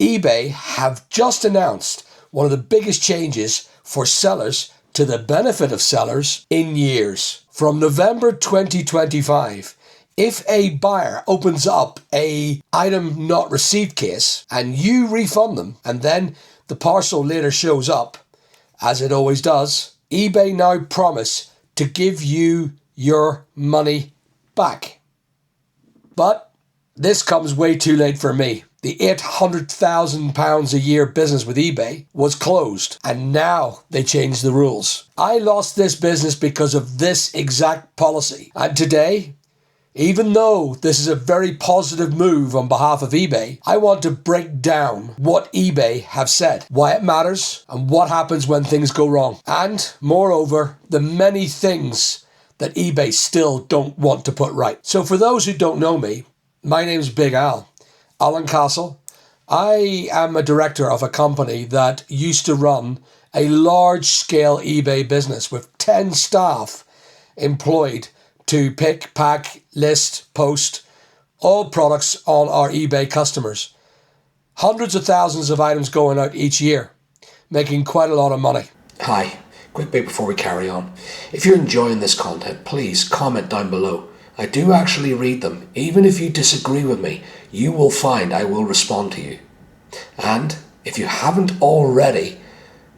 eBay have just announced one of the biggest changes for sellers to the benefit of sellers in years. From November 2025, if a buyer opens up a item not received case and you refund them and then the parcel later shows up, as it always does, eBay now promise to give you your money back. But this comes way too late for me. The £800,000 a year business with eBay was closed, and now they changed the rules. I lost this business because of this exact policy. And today, even though this is a very positive move on behalf of eBay, I want to break down what eBay have said, why it matters, and what happens when things go wrong. And, moreover, the many things that eBay still don't want to put right. So for those who don't know me, my name's Big Al. AlanC. I am a director of a company that used to run a large-scale eBay business with 10 staff employed to pick, pack, list, post all products on our eBay customers. Hundreds of thousands of items going out each year, making quite a lot of money. Hi, quick bit before we carry on. If you're enjoying this content, please comment down below. I do actually read them. Even if you disagree with me, you will find I will respond to you. And if you haven't already,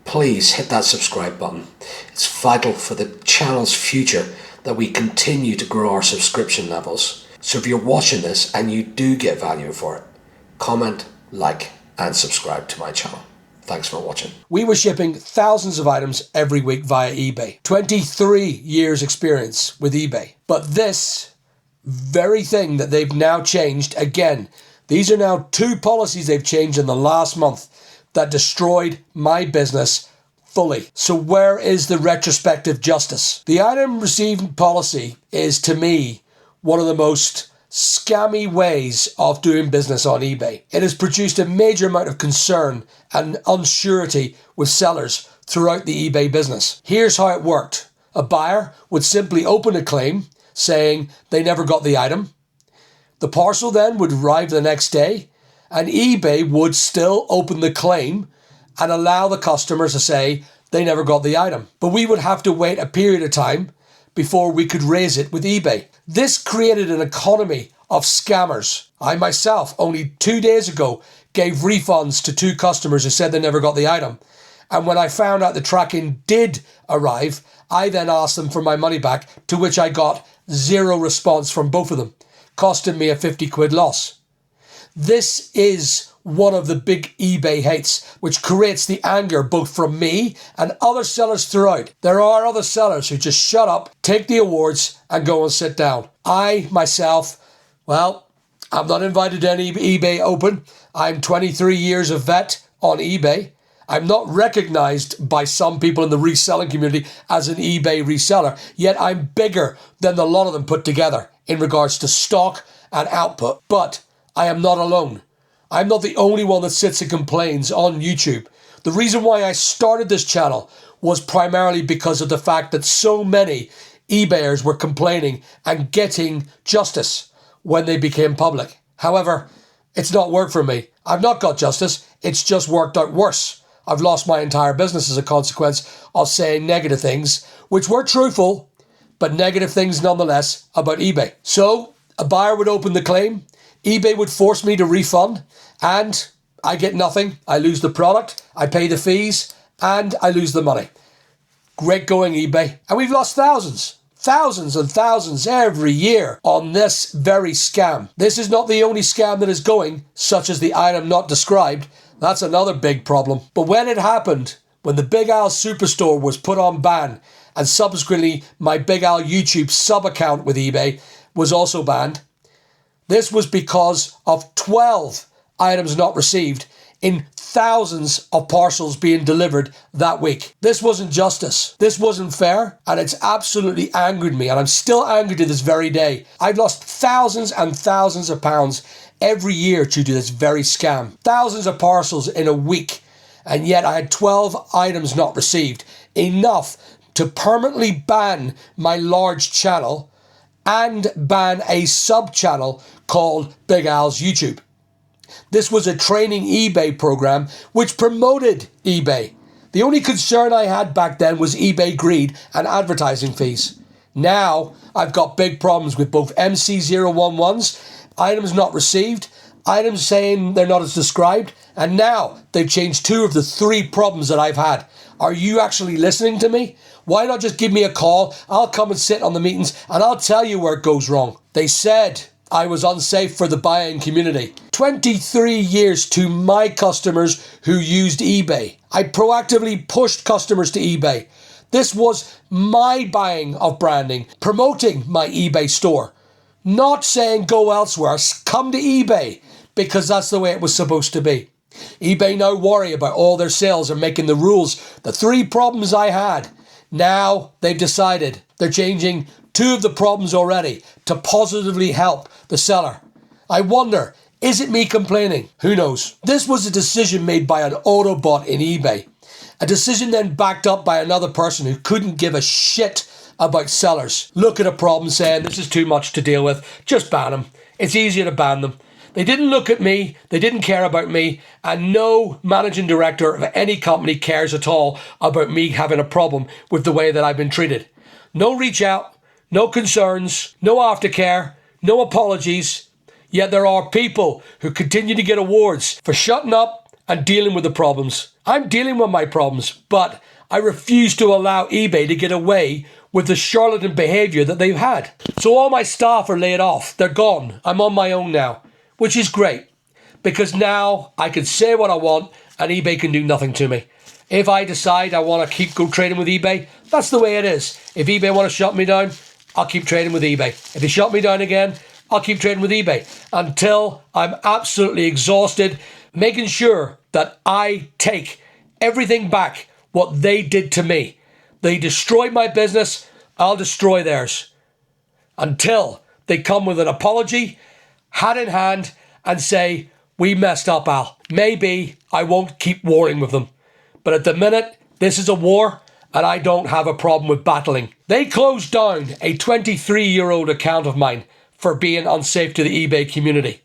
please hit that subscribe button. It's vital for the channel's future that we continue to grow our subscription levels. So if you're watching this and you do get value for it, comment, like, and subscribe to my channel. Thanks for watching. We were shipping thousands of items every week via eBay. 23 years experience with eBay. But this very thing that they've now changed, again, these are now 2 policies they've changed in the last month that destroyed my business fully. So where is the retrospective justice? The item received policy is, to me, one of the most scammy ways of doing business on eBay. It has produced a major amount of concern and unsurety with sellers throughout the eBay business. Here's how it worked. A buyer would simply open a claim saying they never got the item. The parcel then would arrive the next day, and eBay would still open the claim and allow the customer to say they never got the item. But we would have to wait a period of time before we could raise it with eBay. This created an economy of scammers. I myself, only 2 days ago, gave refunds to 2 customers who said they never got the item. And when I found out the tracking did arrive, I then asked them for my money back, to which I got 0 response from both of them, costing me a 50 quid loss. This is one of the big eBay hates, which creates the anger both from me and other sellers throughout. There are other sellers who just shut up, take the awards, and go and sit down. I, myself, well, I'm not invited to any eBay Open. I'm 23 years of vet on eBay. I'm not recognized by some people in the reselling community as an eBay reseller, yet I'm bigger than the lot of them put together in regards to stock and output. But I am not alone. I'm not the only one that sits and complains on YouTube. The reason why I started this channel was primarily because of the fact that so many eBayers were complaining and getting justice when they became public. However, it's not worked for me. I've not got justice. It's just worked out worse. I've lost my entire business as a consequence of saying negative things, which were truthful, but negative things nonetheless about eBay. So a buyer would open the claim, eBay would force me to refund, and I get nothing. I lose the product, I pay the fees, and I lose the money. Great going, eBay. And we've lost thousands and thousands every year on this very scam. This is not the only scam that is going, such as the item not described. That's another big problem. But when it happened, when the Big Al Superstore was put on ban, and subsequently my Big Al YouTube sub-account with eBay was also banned, this was because of 12 items not received in thousands of parcels being delivered that week. This wasn't justice. This wasn't fair, and it's absolutely angered me, and I'm still angry to this very day. I've lost thousands and thousands of pounds every year due to this very scam. Thousands of parcels in a week, and yet I had 12 items not received. Enough to permanently ban my large channel and ban a sub-channel called Big Al's YouTube. This was a training eBay program which promoted eBay. The only concern I had back then was eBay greed and advertising fees. Now, I've got big problems with both MC011s, items not received, items saying they're not as described, and now they've changed 2 of the 3 problems that I've had. Are you actually listening to me? Why not just give me a call? I'll come and sit on the meetings and I'll tell you where it goes wrong. They said I was unsafe for the buying community. 23 years to my customers who used eBay. I proactively pushed customers to eBay. This was my buying of branding, promoting my eBay store. Not saying go elsewhere, come to eBay, because that's the way it was supposed to be. eBay now worry about all their sales and making the rules. The 3 problems I had, now they've decided they're changing 2 of the problems already to positively help the seller. I wonder, is it me complaining? Who knows? This was a decision made by an Autobot in eBay. A decision then backed up by another person who couldn't give a shit about sellers. Look at a problem saying this is too much to deal with. Just ban them. It's easier to ban them. They didn't look at me, they didn't care about me, and no managing director of any company cares at all about me having a problem with the way that I've been treated. No reach out, no concerns, no aftercare, no apologies, yet there are people who continue to get awards for shutting up and dealing with the problems. I'm dealing with my problems, but I refuse to allow eBay to get away with the charlatan behaviour that they've had. So all my staff are laid off, they're gone, I'm on my own now. Which is great, because now I can say what I want and eBay can do nothing to me. If I decide I want to keep trading with eBay, that's the way it is. If eBay want to shut me down, I'll keep trading with eBay. If they shut me down again, I'll keep trading with eBay until I'm absolutely exhausted, making sure that I take everything back what they did to me. They destroyed my business, I'll destroy theirs. Until they come with an apology, hand in hand, and say, we messed up, Al. Maybe I won't keep warring with them. But at the minute, this is a war, and I don't have a problem with battling. They closed down a 23-year-old account of mine for being unsafe to the eBay community.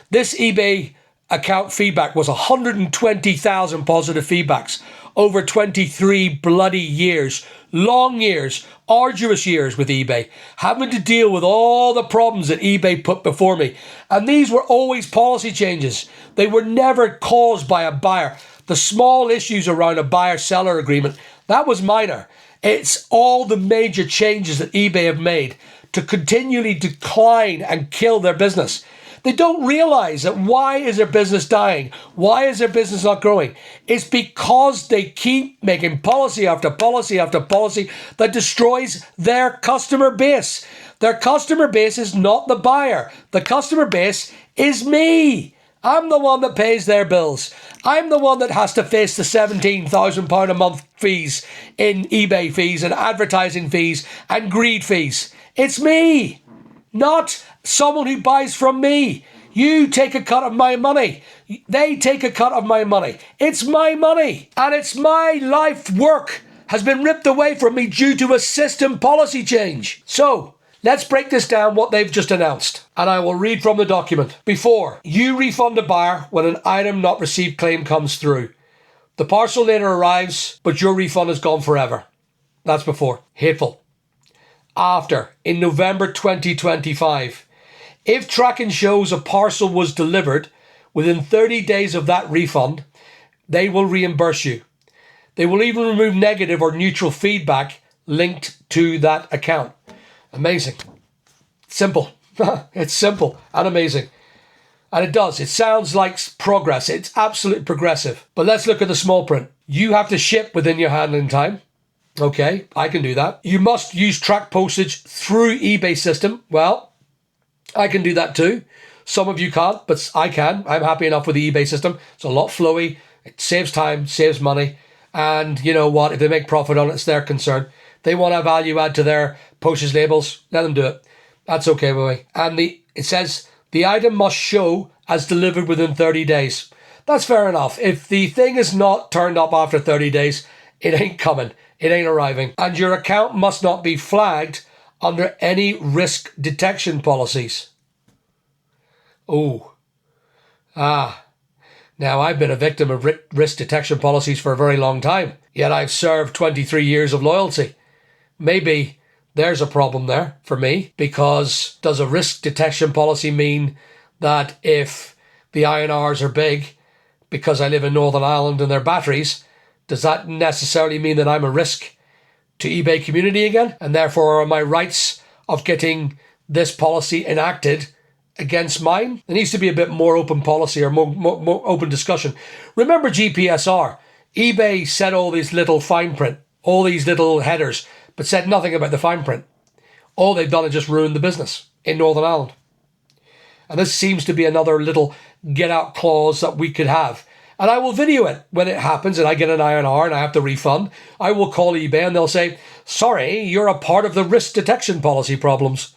This eBay account feedback was 120,000 positive feedbacks over 23 bloody years, long years, arduous years with eBay, having to deal with all the problems that eBay put before me. And these were always policy changes. They were never caused by a buyer. The small issues around a buyer-seller agreement, that was minor. It's all the major changes that eBay have made to continually decline and kill their business. They don't realize that why is their business dying? Why is their business not growing? It's because they keep making policy after policy after policy that destroys their customer base. Their customer base is not the buyer. The customer base is me. I'm the one that pays their bills. I'm the one that has to face the £17,000 a month fees in eBay fees and advertising fees and greed fees. It's me, not someone who buys from me. You take a cut of my money. They take a cut of my money. It's my money. And it's my life work has been ripped away from me due to a system policy change. So, let's break this down what they've just announced. And I will read from the document. Before, you refund a buyer when an item not received claim comes through. The parcel later arrives, but your refund is gone forever. That's before. Hateful. After, in November 2025, if tracking shows a parcel was delivered within 30 days of that refund, they will reimburse you. They will even remove negative or neutral feedback linked to that account. Amazing. Simple. It's simple and amazing. And it does. It sounds like progress. It's absolutely progressive. But let's look at the small print. You have to ship within your handling time. Okay, I can do that. You must use track postage through eBay system. Well, I can do that too. Some of you can't, but I can. I'm happy enough with the eBay system. It's a lot flowy. It saves time, saves money. And you know what? If they make profit on it, it's their concern. They want a value add to their postage labels. Let them do it. That's okay with me. And it says the item must show as delivered within 30 days. That's fair enough. If the thing is not turned up after 30 days, it ain't coming. It ain't arriving. And your account must not be flagged under any risk detection policies. Oh, Now, I've been a victim of risk detection policies for a very long time, yet I've served 23 years of loyalty. Maybe there's a problem there for me, because does a risk detection policy mean that if the INRs are big, because I live in Northern Ireland and they're batteries, does that necessarily mean that I'm a risk to eBay community again? And therefore are my rights of getting this policy enacted against mine? There needs to be a bit more open policy or more open discussion. Remember GPSR. eBay said all these little fine print, all these little headers, but said nothing about the fine print. All they've done is just ruin the business in Northern Ireland. And this seems to be another little get out clause that we could have. And I will video it when it happens and I get an INR and I have to refund. I will call eBay and they'll say, sorry, you're a part of the risk detection policy problems.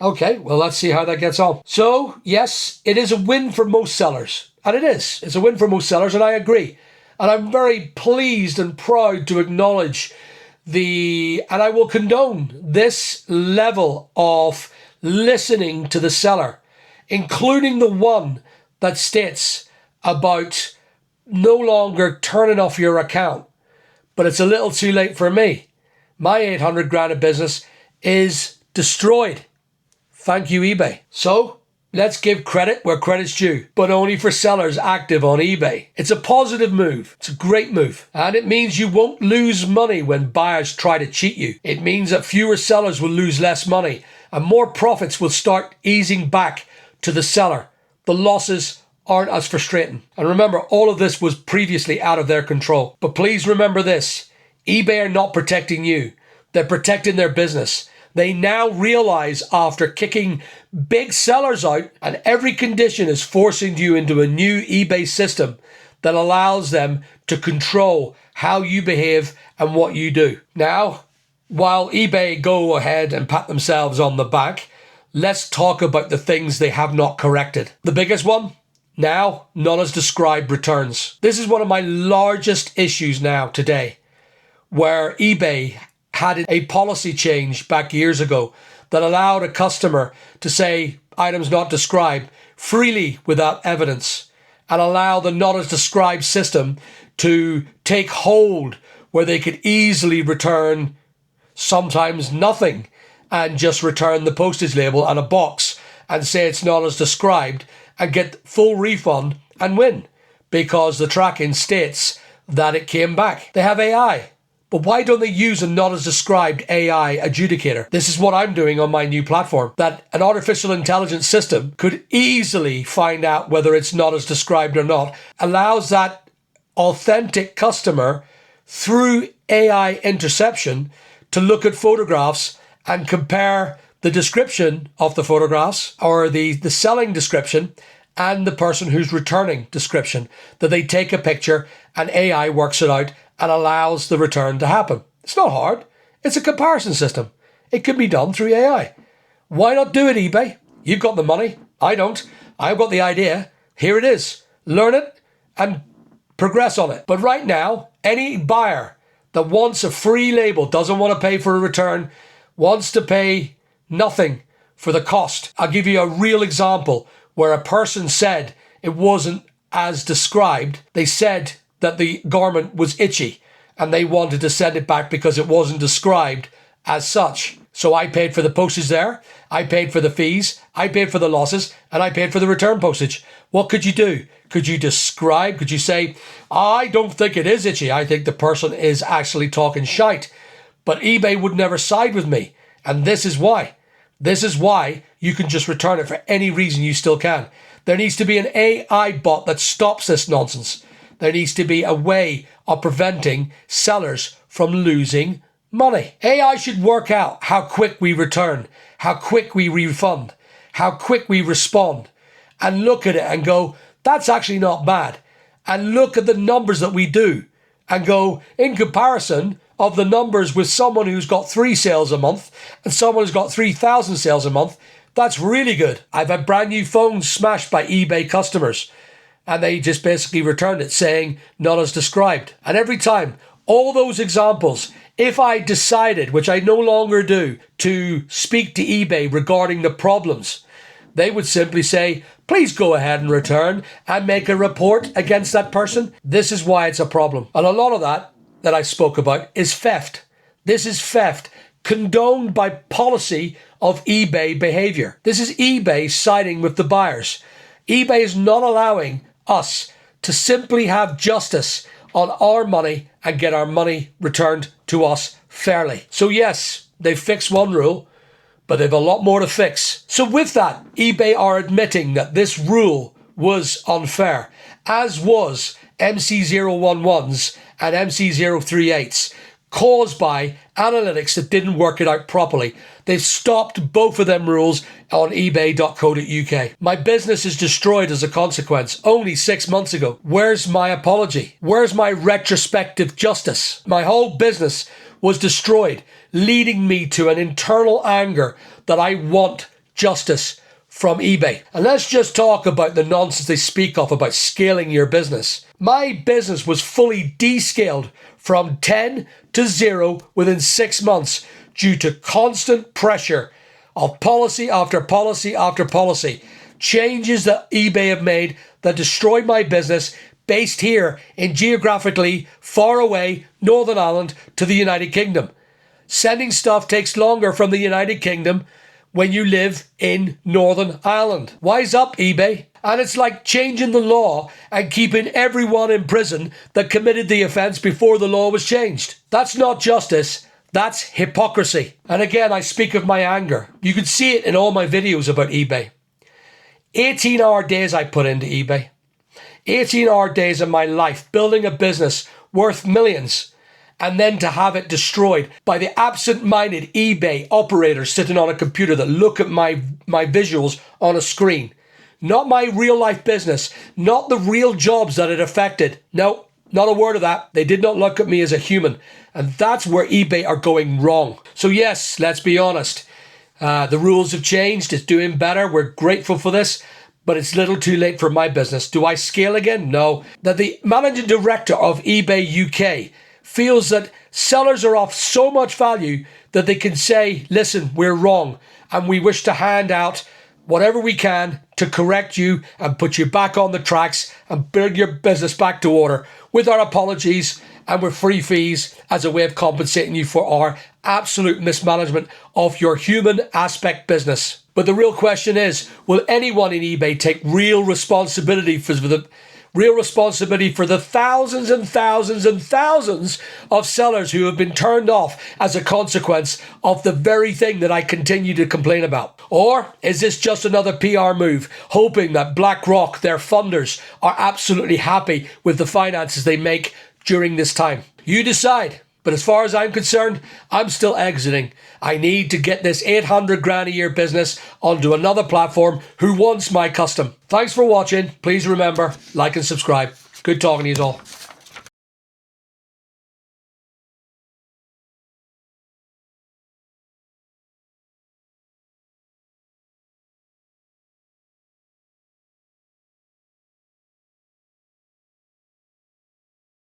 Okay, well, let's see how that gets on. So, yes, it is a win for most sellers. And it is. It's a win for most sellers, and I agree. And I'm very pleased and proud to acknowledge and I will condone this level of listening to the seller, including the one that states about no longer turning off your account. But it's a little too late for me. My 800 grand of business is destroyed. Thank you, eBay. So let's give credit where credit's due, but only for sellers active on eBay. It's a positive move. It's a great move. And it means you won't lose money when buyers try to cheat you. It means that fewer sellers will lose less money and more profits will start easing back to the seller. The losses aren't as frustrating. And remember, all of this was previously out of their control. But please remember this, eBay are not protecting you. They're protecting their business. They now realize after kicking big sellers out, and every condition is forcing you into a new eBay system that allows them to control how you behave and what you do. Now, while eBay go ahead and pat themselves on the back, let's talk about the things they have not corrected. The biggest one? Now, not as described returns. This is one of my largest issues now today, where eBay had a policy change back years ago that allowed a customer to say items not described freely without evidence, and allow the not as described system to take hold where they could easily return sometimes nothing and just return the postage label and a box and say it's not as described and get full refund and win because the tracking states that it came back. They have AI. But why don't they use a not as described AI adjudicator? This is what I'm doing on my new platform, that an artificial intelligence system could easily find out whether it's not as described or not, allows that authentic customer through AI interception to look at photographs and compare the description of the photographs or the selling description and the person who's returning description, that they take a picture and AI works it out and allows the return to happen. It's not hard. It's a comparison system. It can be done through AI. Why not do it, eBay? You've got the money. I don't. I've got the idea. Here it is. Learn it and progress on it. But right now, any buyer that wants a free label, doesn't want to pay for a return, wants to pay nothing for the cost. I'll give you a real example where a person said it wasn't as described. They said that the garment was itchy and they wanted to send it back because it wasn't described as such. So I paid for the postage there, I paid for the fees, I paid for the losses, and I paid for the return postage. What could you do? Could you describe? Could you say, I don't think it is itchy, I think the person is actually talking shite. But eBay would never side with me. And this is why. This is why you can just return it for any reason you still can. There needs to be an AI bot that stops this nonsense. There needs to be a way of preventing sellers from losing money. AI should work out how quick we return, how quick we refund, how quick we respond, and look at it and go, that's actually not bad. And look at the numbers that we do and go, in comparison of the numbers with someone who's got 3 sales a month and someone who's got 3,000 sales a month, that's really good. I've had brand new phones smashed by eBay customers, and they just basically returned it saying not as described. And every time, all those examples, if I decided, which I no longer do, to speak to eBay regarding the problems, they would simply say, please go ahead and return and make a report against that person. This is why it's a problem. And a lot of that I spoke about is theft. This is theft condoned by policy of eBay behavior. This is eBay siding with the buyers. eBay is not allowing us to simply have justice on our money and get our money returned to us fairly. So yes, they've fixed one rule, but they've a lot more to fix. So with that, eBay are admitting that this rule was unfair, as was MC011s and MC038s, caused by analytics that didn't work it out properly. They've stopped both of them rules on ebay.co.uk. My business is destroyed as a consequence only 6 months ago. Where's my apology? Where's my retrospective justice? My whole business was destroyed, leading me to an internal anger that I want justice from eBay. And let's just talk about the nonsense they speak of about scaling your business. My business was fully descaled from 10 to 0 within 6 months due to constant pressure of policy after policy after policy. Changes that eBay have made that destroyed my business based here in geographically far away Northern Ireland to the United Kingdom. Sending stuff takes longer from the United Kingdom when you live in Northern Ireland. Wise up, eBay. And it's like changing the law and keeping everyone in prison that committed the offence before the law was changed. That's not justice. That's hypocrisy. And again, I speak of my anger. You can see it in all my videos about eBay. 18-hour days I put into eBay. 18-hour days of my life building a business worth millions, and then to have it destroyed by the absent-minded eBay operators sitting on a computer that look at my visuals on a screen. Not my real-life business, not the real jobs that it affected. No, not a word of that. They did not look at me as a human. And that's where eBay are going wrong. So yes, let's be honest. The rules have changed. It's doing better. We're grateful for this. But it's a little too late for my business. Do I scale again? No. That the managing director of eBay UK feels that sellers are off so much value that they can say, listen, we're wrong, and we wish to hand out whatever we can to correct you and put you back on the tracks and build your business back to order with our apologies and with free fees as a way of compensating you for our absolute mismanagement of your human aspect business. But the real question is, will anyone in eBay take real responsibility for the thousands and thousands and thousands of sellers who have been turned off as a consequence of the very thing that I continue to complain about? Or is this just another PR move, hoping that BlackRock, their funders, are absolutely happy with the finances they make during this time? You decide. But as far as I'm concerned, I'm still exiting. I need to get this 800 grand a year business onto another platform who wants my custom. Thanks for watching. Please remember, like and subscribe. Good talking to you all.